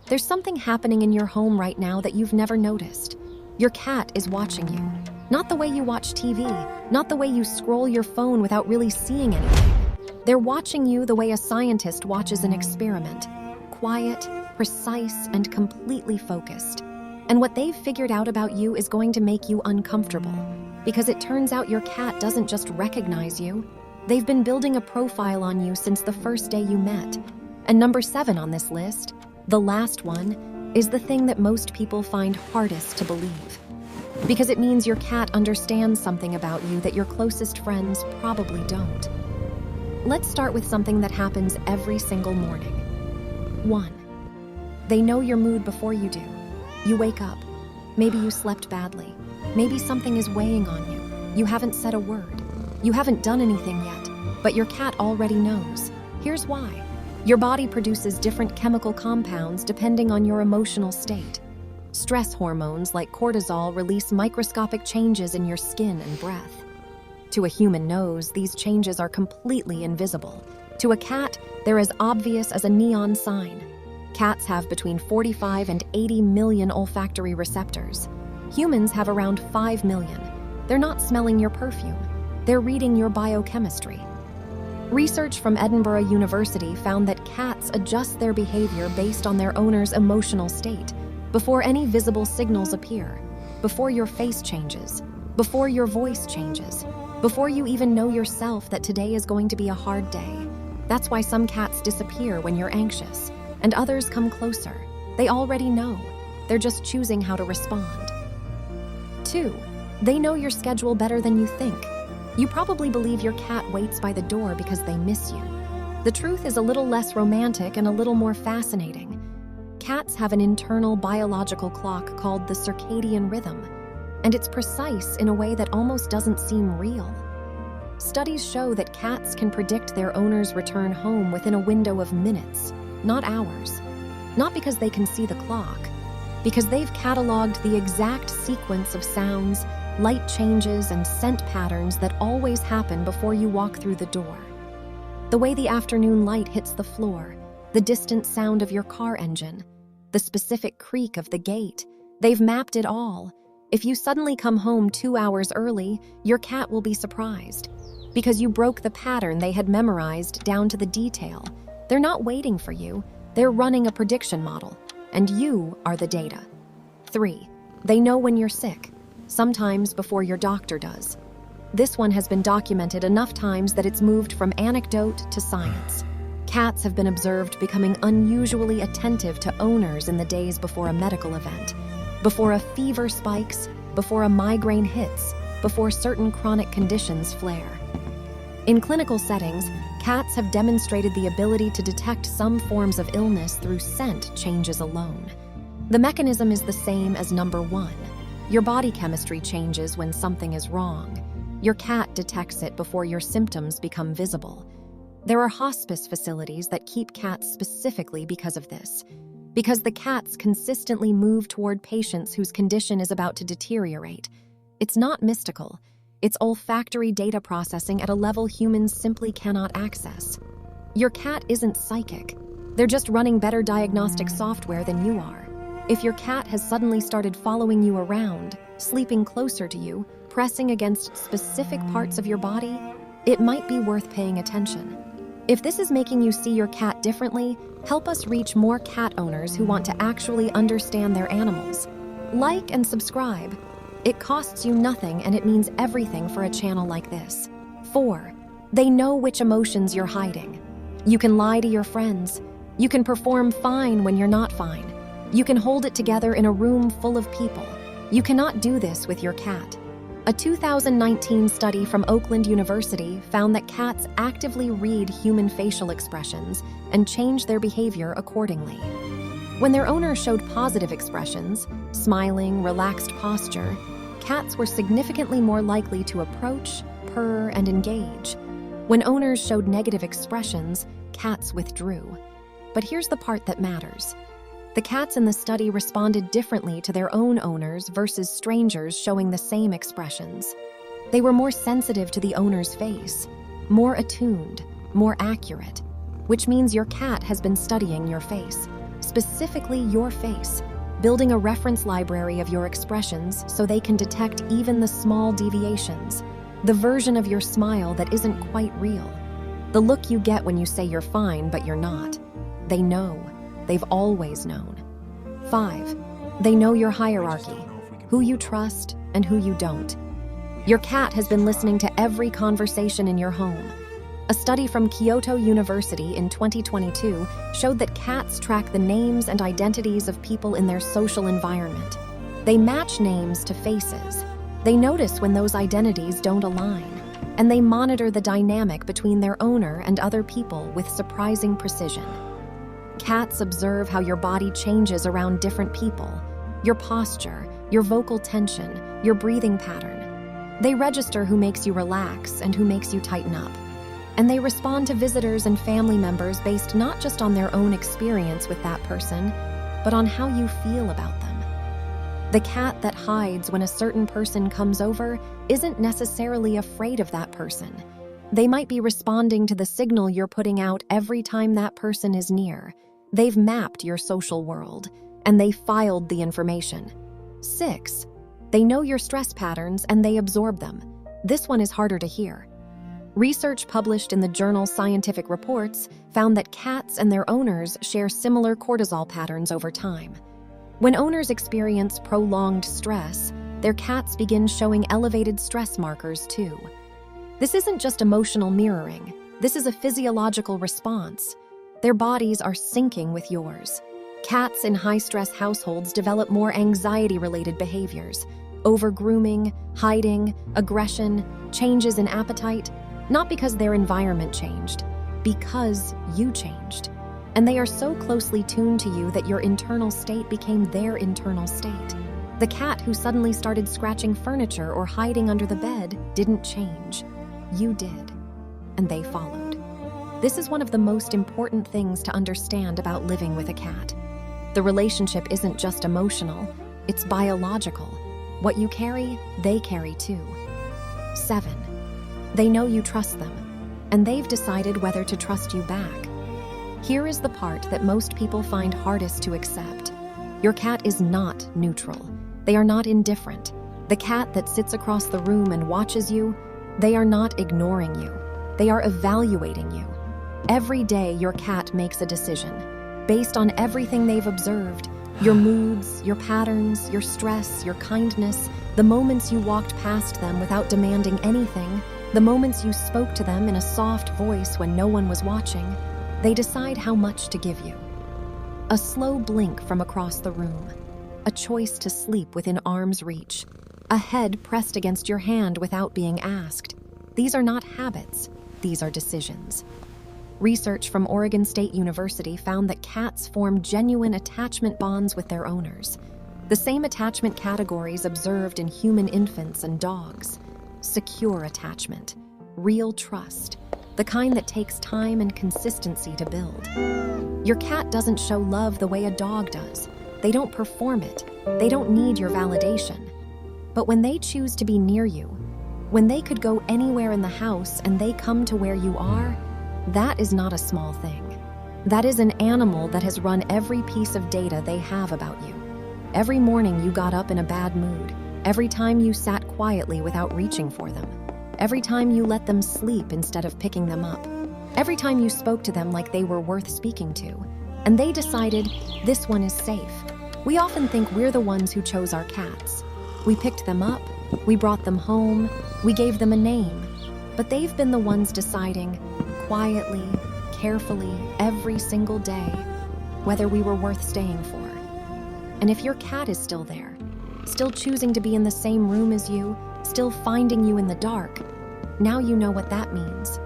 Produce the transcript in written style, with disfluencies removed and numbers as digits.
There's something happening in your home right now that you've never noticed. Your cat is watching you. Not the way you watch TV, not the way you scroll your phone without really seeing anything. They're watching you the way a scientist watches an experiment. Quiet, precise, and completely focused. And what they've figured out about you is going to make you uncomfortable. Because it turns out your cat doesn't just recognize you. They've been building a profile on you since the first day you met. And number 7 on this list, the last one, is the thing that most people find hardest to believe. Because it means your cat understands something about you that your closest friends probably don't. Let's start with something that happens every single morning. 1. They know your mood before you do. You wake up. Maybe you slept badly. Maybe something is weighing on you. You haven't said a word. You haven't done anything yet, but your cat already knows. Here's why. Your body produces different chemical compounds depending on your emotional state. Stress hormones like cortisol release microscopic changes in your skin and breath. To a human nose, these changes are completely invisible. To a cat, they're as obvious as a neon sign. Cats have between 45 and 80 million olfactory receptors. Humans have around 5 million. They're not smelling your perfume. They're reading your biochemistry. Research from Edinburgh University found that cats adjust their behavior based on their owner's emotional state, before any visible signals appear, before your face changes, before your voice changes, before you even know yourself that today is going to be a hard day. That's why some cats disappear when you're anxious, and others come closer. They already know. They're just choosing how to respond. 2. They know your schedule better than you think. You probably believe your cat waits by the door because they miss you. The truth is a little less romantic and a little more fascinating. Cats have an internal biological clock called the circadian rhythm, and it's precise in a way that almost doesn't seem real. Studies show that cats can predict their owner's return home within a window of minutes, not hours. Not because they can see the clock, because they've cataloged the exact sequence of sounds, light changes, and scent patterns that always happen before you walk through the door. The way the afternoon light hits the floor, the distant sound of your car engine, the specific creak of the gate. They've mapped it all. If you suddenly come home 2 hours early, your cat will be surprised. Because you broke the pattern they had memorized down to the detail. They're not waiting for you. They're running a prediction model. And you are the data. 3. They know when you're sick. Sometimes before your doctor does. This one has been documented enough times that it's moved from anecdote to science. Cats have been observed becoming unusually attentive to owners in the days before a medical event, before a fever spikes, before a migraine hits, before certain chronic conditions flare. In clinical settings, cats have demonstrated the ability to detect some forms of illness through scent changes alone. The mechanism is the same as number 1. Your body chemistry changes when something is wrong. Your cat detects it before your symptoms become visible. There are hospice facilities that keep cats specifically because of this. Because the cats consistently move toward patients whose condition is about to deteriorate. It's not mystical. It's olfactory data processing at a level humans simply cannot access. Your cat isn't psychic. They're just running better diagnostic software than you are. If your cat has suddenly started following you around, sleeping closer to you, pressing against specific parts of your body, it might be worth paying attention. If this is making you see your cat differently, help us reach more cat owners who want to actually understand their animals. Like and subscribe. It costs you nothing and it means everything for a channel like this. 4. They know which emotions you're hiding. You can lie to your friends. You can perform fine when you're not fine. You can hold it together in a room full of people. You cannot do this with your cat. A 2019 study from Oakland University found that cats actively read human facial expressions and change their behavior accordingly. When their owner showed positive expressions, smiling, relaxed posture, cats were significantly more likely to approach, purr, and engage. When owners showed negative expressions, cats withdrew. But here's the part that matters. The cats in the study responded differently to their own owners versus strangers showing the same expressions. They were more sensitive to the owner's face, more attuned, more accurate, which means your cat has been studying your face, specifically your face, building a reference library of your expressions so they can detect even the small deviations, the version of your smile that isn't quite real, the look you get when you say you're fine but you're not. They know. They've always known. 5. They know your hierarchy, who you trust and who you don't. Your cat has been listening to every conversation in your home. A study from Kyoto University in 2022 showed that cats track the names and identities of people in their social environment. They match names to faces. They notice when those identities don't align, and they monitor the dynamic between their owner and other people with surprising precision. Cats observe how your body changes around different people, your posture, your vocal tension, your breathing pattern. They register who makes you relax and who makes you tighten up. And they respond to visitors and family members based not just on their own experience with that person, but on how you feel about them. The cat that hides when a certain person comes over isn't necessarily afraid of that person. They might be responding to the signal you're putting out every time that person is near. They've mapped your social world, and they filed the information. 6. They know your stress patterns and they absorb them. This one is harder to hear. Research published in the journal Scientific Reports found that cats and their owners share similar cortisol patterns over time. When owners experience prolonged stress, their cats begin showing elevated stress markers too. This isn't just emotional mirroring. This is a physiological response. Their bodies are syncing with yours. Cats in high-stress households develop more anxiety-related behaviors, over-grooming, hiding, aggression, changes in appetite, not because their environment changed, because you changed. And they are so closely tuned to you that your internal state became their internal state. The cat who suddenly started scratching furniture or hiding under the bed didn't change. You did, and they followed. This is one of the most important things to understand about living with a cat. The relationship isn't just emotional, it's biological. What you carry, they carry too. 7. They know you trust them, and they've decided whether to trust you back. Here is the part that most people find hardest to accept. Your cat is not neutral. They are not indifferent. The cat that sits across the room and watches you, they are not ignoring you. They are evaluating you. Every day, your cat makes a decision based on everything they've observed, your moods, your patterns, your stress, your kindness, the moments you walked past them without demanding anything, the moments you spoke to them in a soft voice when no one was watching. They decide how much to give you. A slow blink from across the room, a choice to sleep within arm's reach, a head pressed against your hand without being asked. These are not habits, these are decisions. Research from Oregon State University found that cats form genuine attachment bonds with their owners. The same attachment categories observed in human infants and dogs. Secure attachment, real trust, the kind that takes time and consistency to build. Your cat doesn't show love the way a dog does. They don't perform it. They don't need your validation. But when they choose to be near you, when they could go anywhere in the house and they come to where you are, that is not a small thing. That is an animal that has run every piece of data they have about you. Every morning you got up in a bad mood. Every time you sat quietly without reaching for them. Every time you let them sleep instead of picking them up. Every time you spoke to them like they were worth speaking to. And they decided, this one is safe. We often think we're the ones who chose our cats. We picked them up, we brought them home, we gave them a name. But they've been the ones deciding, quietly, carefully, every single day, whether we were worth staying for. And if your cat is still there, still choosing to be in the same room as you, still finding you in the dark, now you know what that means.